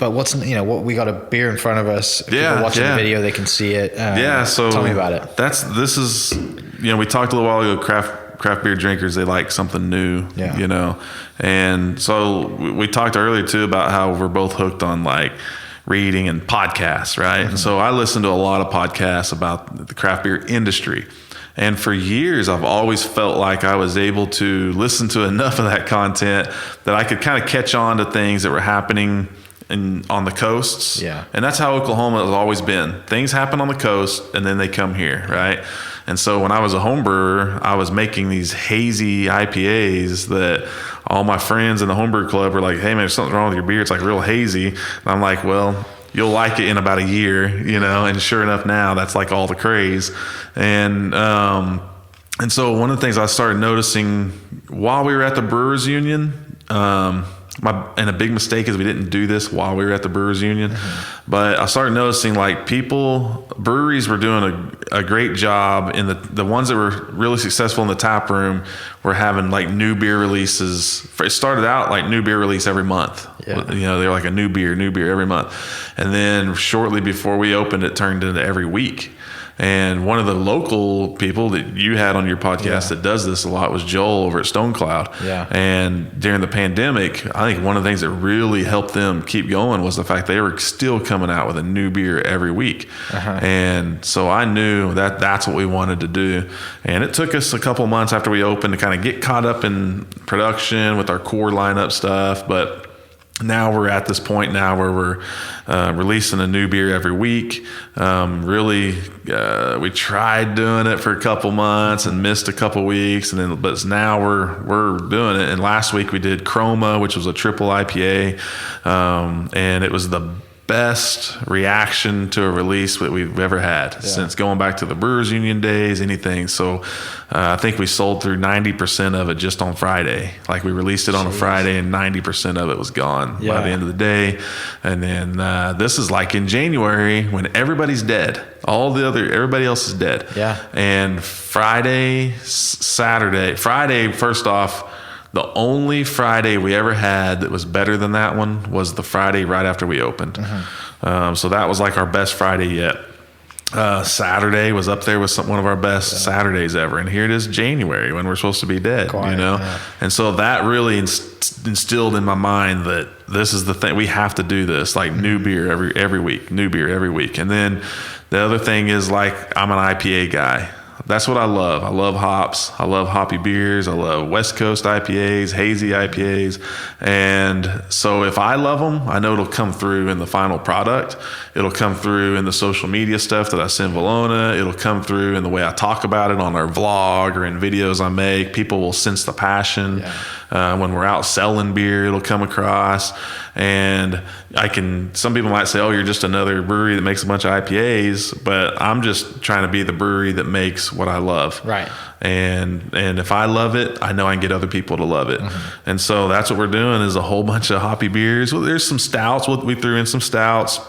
But what we got a beer in front of us. If people watching the video, they can see it. So tell me about it. This is we talked a little while ago. Craft beer drinkers, they like something new. And so we talked earlier too about how we're both hooked on like reading and podcasts, right? And so I listen to a lot of podcasts about the craft beer industry. And for years, I've always felt like I was able to listen to enough of that content that I could kind of catch on to things that were happening on the coasts. And that's how Oklahoma has always been. Things happen on the coast and then they come here, right? And so when I was a home brewer, I was making these hazy IPAs that all my friends in the homebrew club were like, hey man, there's something wrong with your beer. It's like real hazy. And I'm like, well, you'll like it in about a year, and sure enough, now that's like all the craze. And so one of the things I started noticing while we were at the Brewers Union, and a big mistake is we didn't do this while we were at the Brewers Union, but I started noticing like breweries were doing a great job in the ones that were really successful in the tap room were having like new beer releases. It started out like new beer release every month. They were like a new beer every month. And then shortly before we opened, it turned into every week. And one of the local people that you had on your podcast that does this a lot was Joel over at Stone Cloud. And during the pandemic, I think one of the things that really helped them keep going was the fact they were still coming out with a new beer every week. And so I knew that that's what we wanted to do. And it took us a couple months after we opened to kind of get caught up in production with our core lineup stuff. But now we're at this point now where we're releasing a new beer every week. We tried doing it for a couple months and missed a couple weeks, but now we're doing it. And last week we did Chroma, which was a triple IPA, and it was the best reaction to a release that we've ever had since going back to the Brewers Union days, anything. So I think we sold through 90% of it just on Friday. Like we released it on a Friday and 90% of it was gone by the end of the day. And then this is like in January when everybody's dead. Everybody else is dead. And Friday, first off, the only Friday we ever had that was better than that one was the Friday right after we opened. So that was like our best Friday yet. Saturday was up there with one of our best Saturdays ever. And here it is January when we're supposed to be dead, And so that really instilled in my mind that this is the thing. We have to do this, like new beer every week, new beer every week. And then the other thing is like, I'm an IPA guy. That's what I love. I love hops. I love hoppy beers. I love West Coast IPAs, hazy IPAs. And so if I love them, I know it'll come through in the final product. It'll come through in the social media stuff that I send Valona. It'll come through in the way I talk about it on our vlog or in videos I make. People will sense the passion. When we're out selling beer, it'll come across. And some people might say, oh, you're just another brewery that makes a bunch of IPAs, but I'm just trying to be the brewery that makes what I love. And if I love it, I know I can get other people to love it. And so that's what we're doing is a whole bunch of hoppy beers. Well, there's some stouts. We threw in some stouts.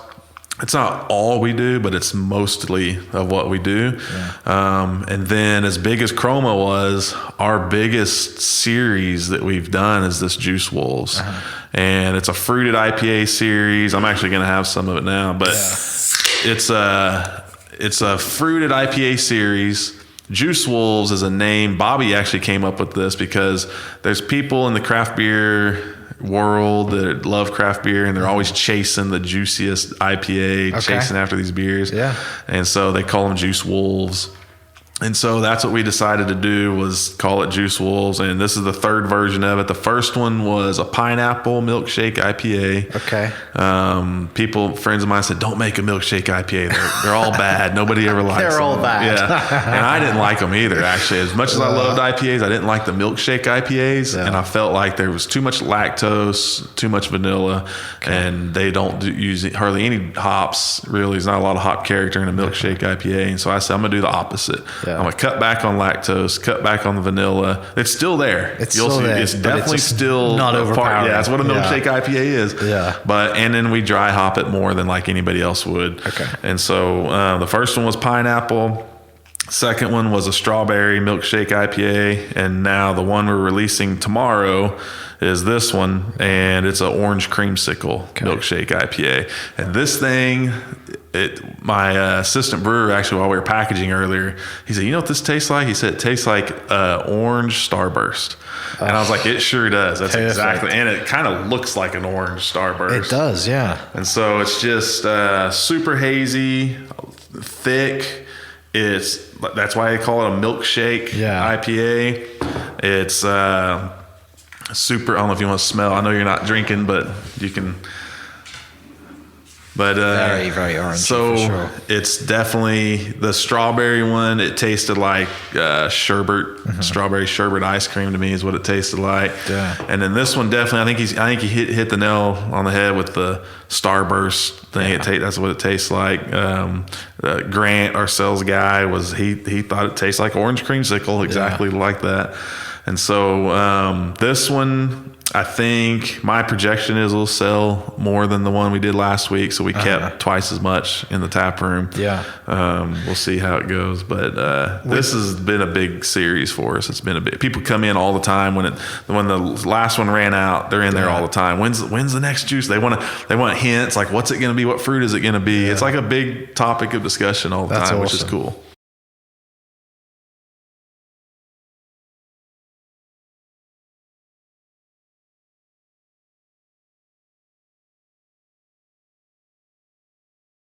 It's not all we do, but it's mostly of what we do. And then as big as Chroma was, our biggest series that we've done is this Juice Wolves. And it's a fruited IPA series. I'm actually going to have some of it now, but it's a fruited IPA series. Juice Wolves is a name. Bobby actually came up with this because there's people in the craft beer world that love craft beer and they're always chasing the juiciest IPA, chasing after these beers. And so they call them Juice Wolves. And so that's what we decided to do was call it Juice Wolves. And this is the third version of it. The first one was a pineapple milkshake IPA. Friends of mine said, don't make a milkshake IPA. They're all bad. Nobody ever likes them. They're all bad. And I didn't like them either, actually. As much as I loved IPAs, I didn't like the milkshake IPAs. And I felt like there was too much lactose, too much vanilla, and they don't use hardly any hops, really. There's not a lot of hop character in a milkshake IPA. And so I said, I'm going to do the opposite. I'm going to cut back on lactose, cut back on the vanilla. It's still there. It's definitely still not overpowering. That's what a milkshake IPA is. And then we dry hop it more than like anybody else would. And so the first one was pineapple. Second one was a strawberry milkshake IPA, and now the one we're releasing tomorrow is this one, and it's an orange creamsicle milkshake IPA. And this thing, my assistant brewer, actually, while we were packaging earlier, he said, "You know what this tastes like?" He said, "It tastes like orange Starburst." And I was like, "It sure does." That's exactly, and it kind of looks like an orange Starburst. It does, yeah. And so it's just super hazy, thick. That's why they call it a milkshake IPA. It's super. I don't know if you want to smell. I know you're not drinking, but you can. But very, very orange. So for sure. It's definitely the strawberry one. It tasted like sherbet, strawberry sherbet ice cream to me is what it tasted like. Yeah. And then this one definitely, I think he hit the nail on the head with the Starburst thing. Yeah. That's what it tastes like. Grant, our sales guy, he thought it tastes like orange creamsicle, exactly like that. And so this one, I think my projection is we'll sell more than the one we did last week. So we kept twice as much in the tap room. Yeah. We'll see how it goes. But this has been a big series for us. It's been a big. People come in all the time when the last one ran out. They're in there all the time. When's the next juice? They want hints like what's it going to be? What fruit is it going to be? It's like a big topic of discussion all the time, which is cool.